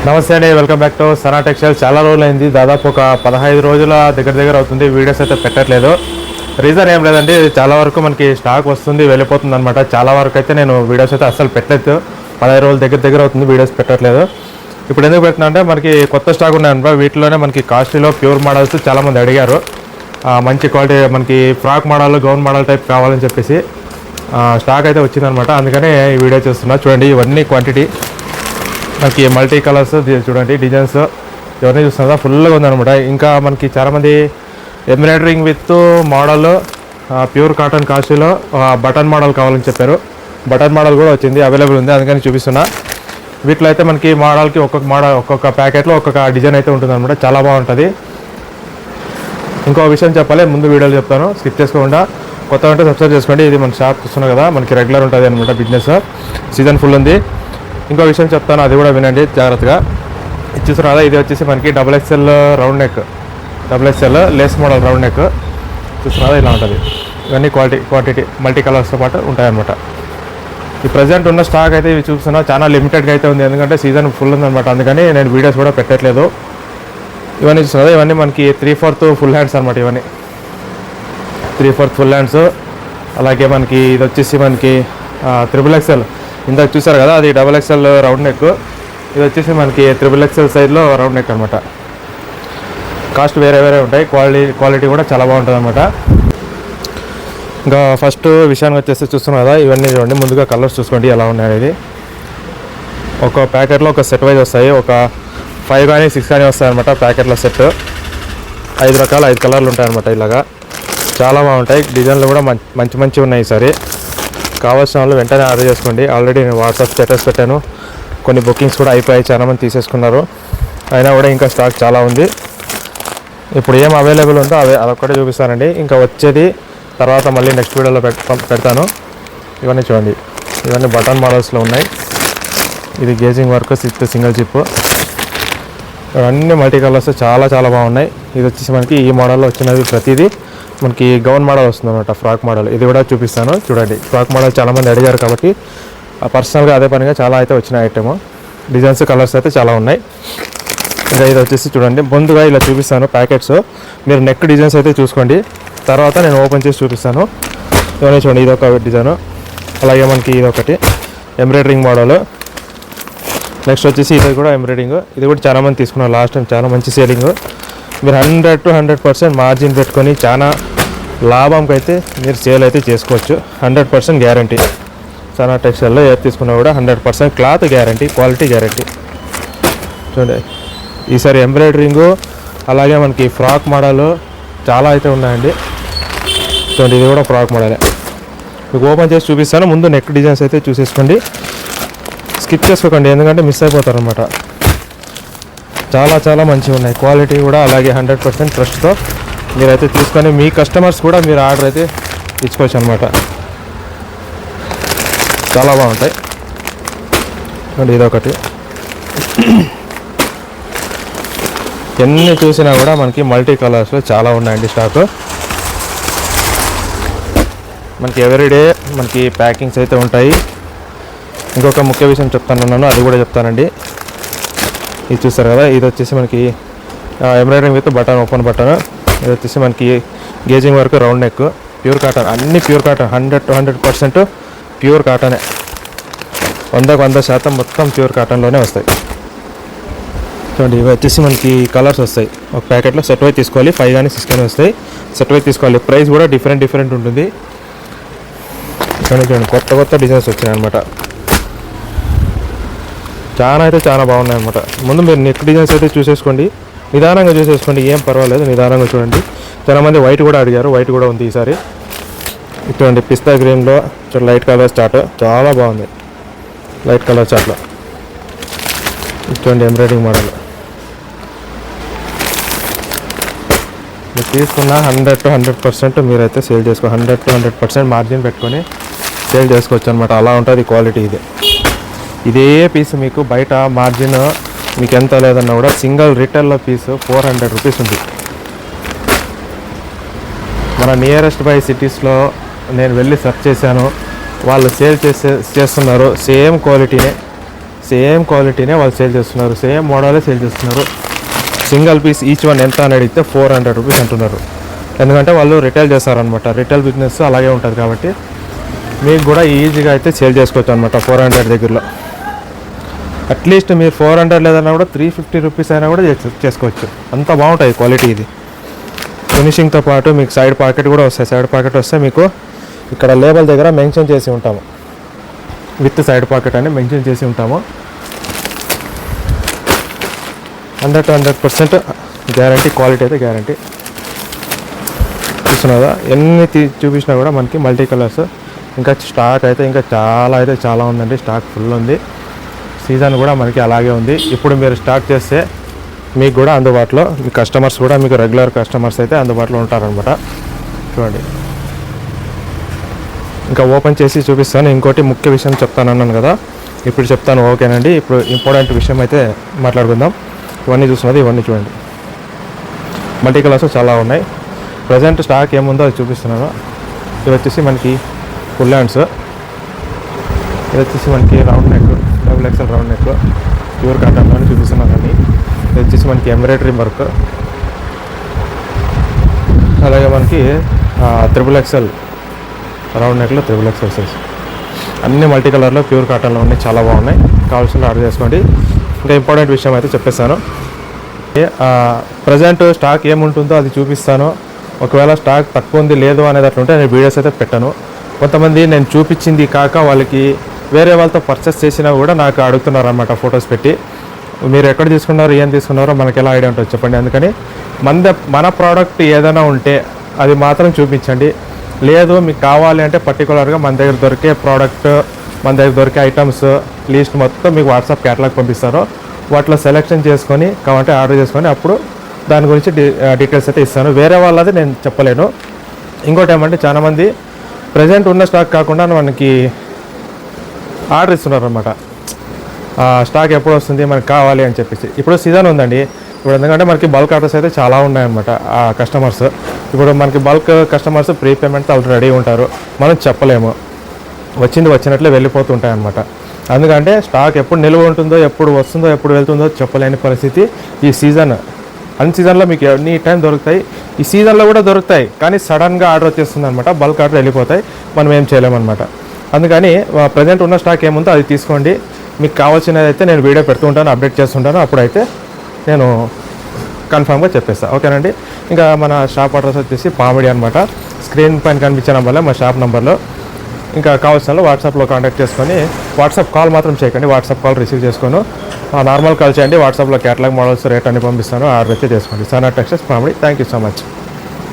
నమస్తే అండి, welcome back to Sana textiles. చాలా రోజులు అయింది, దాదాపు ఒక 15 రోజుల దగ్గర అవుతుంది వీడియోస్ అయితే పెట్టట్లేదు. రీజన్ ఏం లేదండి, చాలా వరకు మనకి స్టాక్ వస్తుంది వెళ్ళిపోతుంది అనమాట. చాలా వరకు అయితే నేను వీడియోస్ అయితే అస్సలు పెట్టలేదు. 15 రోజుల దగ్గర అవుతుంది వీడియోస్ పెట్టట్లేదు. ఇప్పుడు ఎందుకు పెట్టినా అంటే మనకి కొత్త స్టాక్ ఉన్నాయన్నమాట. వీటిలోనే మనకి కాస్ట్లీలో ప్యూర్ మోడల్స్ చాలామంది అడిగారు. మంచి క్వాలిటీ మనకి frock model, gown model type కావాలని చెప్పేసి స్టాక్ అయితే వచ్చిందనమాట. అందుకనే ఈ వీడియో చేస్తున్నా. చూడండి, ఇవన్నీ క్వాంటిటీ మనకి మల్టీ కలర్స్ చూడండి, డిజైన్స్ ఎవరిని చూస్తున్నారా ఫుల్గా ఉందనమాట. ఇంకా మనకి చాలామంది embroidering with model pure cotton కాస్ట్లో బటన్ మోడల్ కావాలని చెప్పారు. బటన్ మోడల్ కూడా వచ్చింది, అవైలబుల్ ఉంది, అందుకని చూపిస్తున్నా. వీటిలో అయితే మనకి మోడల్కి ఒక్కొక్క ప్యాకెట్లో ఒక్కొక్క డిజైన్ అయితే ఉంటుందన్నమాట. చాలా బాగుంటుంది. ఇంకో విషయం చెప్పాలి, ముందు వీడియోలు చెప్తాను, స్కిప్ చేసుకోకుండా. కొత్త అంటే సబ్స్క్రైబ్ చేసుకోండి. ఇది మన షాప్ చూస్తున్నాం కదా, మనకి రెగ్యులర్ ఉంటుంది అనమాట. బిజినెస్ సీజన్ ఫుల్ ఉంది. ఇంకో విషయం చెప్తాను, అది కూడా వినండి జాగ్రత్తగా. చూస్తున్నారు కదా, ఇది వచ్చేసి మనకి XXL round neck, XXL Lay's model round neck. చూస్తున్నారు ఇలా ఉంటుంది. ఇవన్నీ క్వాంటిటీ మల్టీ కలర్స్తో పాటు ఉంటాయన్నమాట. ఈ ప్రజెంట్ ఉన్న స్టాక్ అయితే ఇవి చూస్తున్నా చాలా లిమిటెడ్గా అయితే ఉంది, ఎందుకంటే సీజన్ ఫుల్ ఉందన్నమాట. అందుకని నేను వీడియోస్ కూడా పెట్టట్లేదు. ఇవన్నీ చూస్తున్నారు, ఇవన్నీ మనకి 3/4 ఫుల్ హ్యాండ్స్ అనమాట. ఇవన్నీ 3/4 ఫుల్ హ్యాండ్స్. అలాగే మనకి ఇది వచ్చేసి మనకి XXL, ఇందాక చూసారు కదా, అది XXL రౌండ్ నెక్. ఇది వచ్చేసి మనకి XXL సైజ్లో రౌండ్ నెక్ అనమాట. కాస్ట్ వేరే ఉంటాయి, క్వాలిటీ కూడా చాలా బాగుంటుంది అనమాట. ఇంకా ఫస్ట్ విషయానికి వచ్చేసి చూస్తున్నాం కదా, ఇవన్నీ చూడండి. ముందుగా కలర్స్ చూసుకోండి ఎలా ఉన్నాయి అనేది. ఒక ప్యాకెట్లో ఒక సెట్ వైజ్ వస్తాయి, ఒక 5 కానీ 6 కానీ వస్తాయి అనమాట. ప్యాకెట్లో సెట్ 5 కలర్లు ఉంటాయి అనమాట. ఇలాగా చాలా బాగుంటాయి. డిజైన్లు కూడా మంచి ఉన్నాయి ఈసారి. కావాల్సిన వాళ్ళు వెంటనే ఆర్డర్ చేసుకోండి. ఆల్రెడీ నేను వాట్సాప్ స్టేటస్ పెట్టాను, కొన్ని బుకింగ్స్ కూడా అయిపోయాయి, చాలామంది తీసేసుకున్నారు. అయినా కూడా ఇంకా స్టాక్ చాలా ఉంది. ఇప్పుడు ఏం అవైలబుల్ ఉందో అదొక్కటే చూపిస్తానండి. ఇంకా వచ్చేది తర్వాత మళ్ళీ నెక్స్ట్ వీడియోలో పెడతాను. ఇవన్నీ చూడండి, ఇవన్నీ బటన్ మోడల్స్లో ఉన్నాయి. ఇది గేజింగ్ వర్క్, సింగిల్ చిప్. ఇవన్నీ మల్టీ కలర్స్ చాలా బాగున్నాయి. ఇది వచ్చేసి మనకి ఈ మోడల్లో వచ్చినది ప్రతిదీ మనకి గౌన్ మోడల్ వస్తుంది అనమాట, ఫ్రాక్ మోడల్. ఇది కూడా చూపిస్తాను చూడండి. ఫ్రాక్ మోడల్ చాలామంది అడిగారు కాబట్టి పర్సనల్గా అదే పనిగా చాలా అయితే వచ్చిన ఐటమ్. డిజైన్స్, కలర్స్ అయితే చాలా ఉన్నాయి. ఇంకా ఇది వచ్చేసి చూడండి, ముందుగా ఇలా చూపిస్తాను ప్యాకెట్స్. మీరు నెక్ డిజైన్స్ అయితే చూసుకోండి, తర్వాత నేను ఓపెన్ చేసి చూపిస్తాను. ఇవన్నీ చూడండి, ఇది ఒక డిజైన్. అలాగే మనకి ఇది ఒకటి ఎంబ్రాయిడరింగ్ మోడల్. నెక్స్ట్ వచ్చేసి ఇది కూడా ఎంబ్రాయిడరింగ్. ఇది కూడా చాలామంది తీసుకున్నారు లాస్ట్ టైం, చాలా మంచి సేలింగ్. మీరు 100 to 100% మార్జిన్ పెట్టుకొని చాలా లాభంకి అయితే మీరు సేల్ అయితే చేసుకోవచ్చు. 100% గ్యారంటీ. సనా టెక్స్టైల్లో ఏది తీసుకున్నా కూడా 100% క్లాత్ గ్యారంటీ, క్వాలిటీ గ్యారంటీ. చూడండి, ఈసారి ఎంబ్రాయిడరింగు అలాగే మనకి ఫ్రాక్ మోడల్ చాలా అయితే ఉన్నాయండి. చూడండి, ఇది కూడా ఫ్రాక్ మోడలే. మీకు ఓపెన్ చేసి చూపిస్తాను. ముందు నెక్ డిజైన్స్ అయితే చూసేసుకోండి, స్కిప్ చేసుకోకండి, ఎందుకంటే మిస్ అయిపోతారు అనమాట. చాలా మంచిగా ఉన్నాయి. క్వాలిటీ కూడా అలాగే 100% ట్రస్ట్తో మీరైతే తీసుకొని మీ కస్టమర్స్ కూడా మీరు ఆర్డర్ అయితే ఇచ్చుకోవచ్చు అనమాట. చాలా బాగుంటాయి. అండ్ ఇదొకటి. ఎన్ని చూసినా కూడా మనకి మల్టీ కలర్స్లో చాలా ఉన్నాయండి స్టాకు. మనకి ఎవ్రీడే మనకి ప్యాకింగ్స్ అయితే ఉంటాయి. ఇంకొక ముఖ్య విషయం చెప్తాను, అది కూడా చెప్తానండి. ఇది చూస్తారు కదా, ఇది వచ్చేసి మనకి embroidering with button, open button. ఇది వచ్చేసి మనకి gauging work, round neck, pure cotton. అన్ని ప్యూర్ కాటన్, 100 to 100% ప్యూర్ కాటనే. 100% మొత్తం ప్యూర్ కాటన్లోనే వస్తాయి. చూడండి, ఇవి వచ్చేసి మనకి కలర్స్ వస్తాయి. ఒక ప్యాకెట్లో సెట్ వైజ్ తీసుకోవాలి, 5 కానీ 6 కానీ వస్తాయి. సెట్ వైజ్ తీసుకోవాలి. ప్రైస్ కూడా డిఫరెంట్ ఉంటుంది. చూడండి, కొత్త డిజైన్స్ వచ్చినాయి అనమాట. చాలా బాగున్నాయి అనమాట. ముందు మీరు నెక్ డిజైన్స్ అయితే చూసేసుకోండి, నిదానంగా చూసేసుకోండి, ఏం పర్వాలేదు, నిదానంగా చూడండి. చాలామంది వైట్ కూడా అడిగారు, వైట్ కూడా ఉంది ఈసారి. ఇటువంటి పిస్తా గ్రీన్లో లైట్ కలర్ చార్ట్ చాలా బాగుంది. లైట్ కలర్ చార్ట్లో ఇటువంటి ఎంబ్రాయిడరింగ్ మోడల్ మీరు తీసుకున్న 100 to 100% మీరైతే సేల్ చేసుకో. 100 to 100% మార్జిన్ పెట్టుకొని సేల్ చేసుకోవచ్చు అనమాట. అలా ఉంటుంది క్వాలిటీ. ఇదే పీస్ మీకు బయట మార్జిన్ మీకు ఎంత లేదన్నా కూడా సింగిల్ రిటైల్లో పీస్ 400 రూపీస్ ఉంది. మన నియరెస్ట్ బై సిటీస్లో నేను వెళ్ళి సెర్చ్ చేశాను, వాళ్ళు సేల్ చేస్తున్నారు. సేమ్ క్వాలిటీనే, సేమ్ క్వాలిటీనే వాళ్ళు సేల్ చేస్తున్నారు, సేమ్ మోడలే సేల్ చేస్తున్నారు. సింగిల్ పీస్ ఈచ్ వన్ ఎంత అని అడిగితే 400 రూపీస్ అంటున్నారు. ఎందుకంటే వాళ్ళు రిటైల్ చేస్తారనమాట, రిటైల్ బిజినెస్ అలాగే ఉంటుంది కాబట్టి మీకు కూడా ఈజీగా అయితే సేల్ చేసుకోవచ్చు అనమాట 400 దగ్గరలో. అట్లీస్ట్ మీరు 400 లేదన్నా కూడా 350 రూపీస్ అయినా కూడా చేసుకోవచ్చు, అంత బాగుంటుంది క్వాలిటీ. ఇది ఫినిషింగ్తో పాటు మీకు సైడ్ పాకెట్ కూడా వస్తాయి. సైడ్ పాకెట్ వస్తే మీకు ఇక్కడ లేబుల్ దగ్గర మెన్షన్ చేసి ఉంటాము, విత్ సైడ్ పాకెట్ అని మెన్షన్ చేసి ఉంటాము. 100% గ్యారంటీ, క్వాలిటీ అయితే గ్యారంటీ. చూస్తున్నదా ఎన్ని చూపించినా కూడా మనకి మల్టీ కలర్స్. ఇంకా స్టాక్ అయితే ఇంకా చాలా ఉందండి, స్టాక్ ఫుల్ ఉంది. సీజన్ కూడా మనకి అలాగే ఉంది. ఇప్పుడు మీరు స్టాక్ చేస్తే మీకు కూడా అందుబాటులో, మీ కస్టమర్స్ కూడా మీకు రెగ్యులర్ కస్టమర్స్ అయితే అందుబాటులో ఉంటారనమాట. చూడండి, ఇంకా ఓపెన్ చేసి చూపిస్తాను. ఇంకోటి ముఖ్య విషయం చెప్తాను అన్నాను కదా, ఇప్పుడు చెప్తాను. ఓకేనండి, ఇప్పుడు ఇంపార్టెంట్ విషయం అయితే మాట్లాడుకుందాం. ఇవన్నీ చూస్తున్నది, ఇవన్నీ చూడండి, మల్టీ కలర్స్ చాలా ఉన్నాయి. ప్రజెంట్ స్టాక్ ఏముందో అది చూపిస్తున్నాను. ఇది వచ్చేసి మనకి ఫుల్ హ్యాండ్స్, ఇది వచ్చేసి మనకి round neck, XXL round neck, pure కాటన్లో చూపిస్తున్నాను అని. ఇది వచ్చేసి మనకి ఎంబ్రాయిడరీ వర్క్, అలాగే మనకి XXL రౌండ్ నెక్లో XXL సైజ్. అన్ని మల్టీ కలర్లో ప్యూర్ కాటన్లో ఉన్నాయి, చాలా బాగున్నాయి. కావాల్సిన ఆర్డర్ చేసుకోండి. ఇంకా ఇంపార్టెంట్ విషయం అయితే చెప్పేస్తాను. ప్రజెంట్ స్టాక్ ఏముంటుందో అది చూపిస్తాను. ఒకవేళ స్టాక్ తక్కువ ఉంది లేదు అనేది అట్లా ఉంటే నేను వీడియోస్ అయితే పెట్టాను. కొంతమంది నేను చూపించింది కాక వాళ్ళకి వేరే వాళ్ళతో పర్చేస్ చేసినా కూడా నాకు అడుగుతున్నారు అన్నమాట, ఫొటోస్ పెట్టి. మీరు ఎక్కడ తీసుకున్నారో ఏం తీసుకున్నారో మనకి ఎలా ఐడియా ఉంటుంది చెప్పండి. అందుకని మన ప్రోడక్ట్ ఏదైనా ఉంటే అది మాత్రం చూపించండి. లేదు మీకు కావాలి అంటే పర్టికులర్గా మన దగ్గర దొరికే ప్రోడక్ట్, మన దగ్గర దొరికే ఐటమ్స్ లిస్ట్ మొత్తం మీకు వాట్సాప్ క్యాటలాగ్ పంపిస్తారో వాటిలో సెలెక్షన్ చేసుకొని కావాలంటే ఆర్డర్ చేసుకొని అప్పుడు దాని గురించి డీటెయిల్స్ అయితే ఇస్తాను. వేరే వాళ్ళది నేను చెప్పలేను. ఇంకోటి ఏమంటే చాలామంది ప్రజెంట్ ఉన్న స్టాక్ కాకుండా మనకి ఆర్డర్ ఇస్తున్నారు అనమాట, స్టాక్ ఎప్పుడు వస్తుంది మనకు కావాలి అని చెప్పేసి. ఇప్పుడు సీజన్ ఉందండి, ఇప్పుడు ఎందుకంటే మనకి బల్క్ ఆర్డర్స్ అయితే చాలా ఉన్నాయన్నమాట. ఆ కస్టమర్స్ ఇప్పుడు మనకి బల్క్ కస్టమర్స్ ప్రీ పేమెంట్తో ఆల్రెడీ రెడీ ఉంటారు, మనం చెప్పలేము, వచ్చినట్లే వెళ్ళిపోతుంటాయి అన్నమాట. అందుకంటే స్టాక్ ఎప్పుడు నిల్వ ఉంటుందో, ఎప్పుడు వస్తుందో, ఎప్పుడు వెళ్తుందో చెప్పలేని పరిస్థితి ఈ సీజన్. అన్ సీజన్లో మీకు ఎనీ టైం దొరుకుతాయి, ఈ సీజన్లో కూడా దొరుకుతాయి, కానీ సడన్గా ఆర్డర్ వచ్చేస్తుంది అనమాట, బల్క్ ఆర్డర్ వెళ్ళిపోతాయి, మనం ఏం చేయలేమన్నమాట. అందుకని ప్రజెంట్ ఉన్న స్టాక్ ఏముందో అది తీసుకోండి. మీకు కావాల్సినది అయితే నేను వీడియో పెడుతుంటాను, అప్డేట్ చేస్తుంటాను, అప్పుడైతే నేను కన్ఫామ్గా చెప్పేస్తాను. ఓకేనండి. ఇంకా మన షాప్ అడ్రస్ వచ్చేసి పామిడి అనమాట. స్క్రీన్ పైన కనిపించే నెంబర్లో మా షాప్ నెంబర్లో. ఇంకా కావాల్సిన వాట్సాప్లో కాంటాక్ట్ చేసుకొని, వాట్సాప్ కాల్ మాత్రం చేయకండి, వాట్సాప్ కాల్ రిసీవ్ చేసుకోను, నార్మల్ కాల్ చేయండి. వాట్సాప్లో క్యాటలాగ్ మోడల్స్ రేట్ అన్ని పంపిస్తాను, ఆర్డర్ అయితే చేసుకోండి. Sana textiles Pamidi. Thank you so much.